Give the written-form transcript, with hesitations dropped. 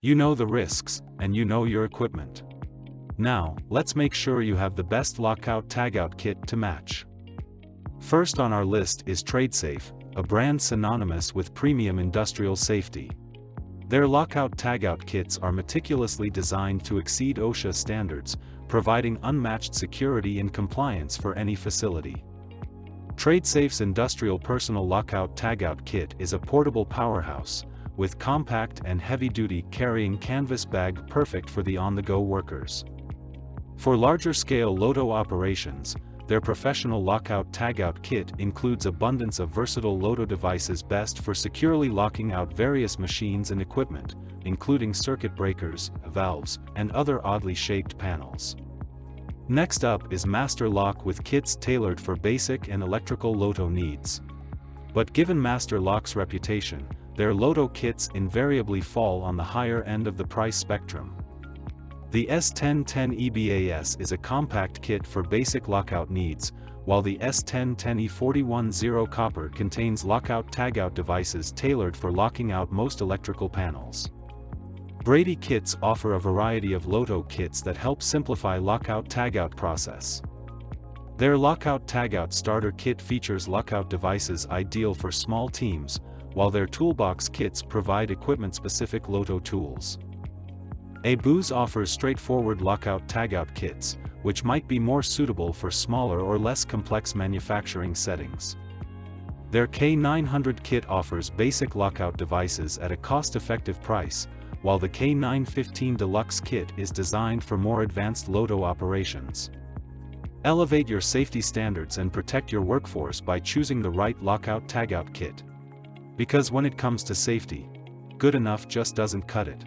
You know the risks, and you know your equipment. Now, let's make sure you have the best Lockout Tagout kit to match. First on our list is TRADESAFE, a brand synonymous with premium industrial safety. Their Lockout Tagout kits are meticulously designed to exceed OSHA standards, providing unmatched security and compliance for any facility. TRADESAFE's Industrial Personal Lockout Tagout Kit is a portable powerhouse, with compact and heavy-duty carrying canvas bag perfect for the on-the-go workers. For larger-scale LOTO operations, their professional Lockout Tagout Kit includes abundance of versatile LOTO devices best for securely locking out various machines and equipment, including circuit breakers, valves, and other oddly shaped panels. Next up is Master Lock with kits tailored for basic and electrical LOTO needs. But given Master Lock's reputation, their LOTO kits invariably fall on the higher end of the price spectrum. The S1010 EBAS is a compact kit for basic lockout needs, while the S1010 E410 copper contains Lockout Tagout devices tailored for locking out most electrical panels. BRADY kits offer a variety of LOTO kits that help simplify Lockout Tagout process. Their Lockout Tagout starter kit features lockout devices ideal for small teams, while their toolbox kits provide equipment-specific LOTO tools. ABUS offers straightforward Lockout Tagout kits, which might be more suitable for smaller or less complex manufacturing settings. Their K900 kit offers basic lockout devices at a cost-effective price, while the K915 Deluxe kit is designed for more advanced LOTO operations. Elevate your safety standards and protect your workforce by choosing the right Lockout Tagout kit. Because when it comes to safety, good enough just doesn't cut it.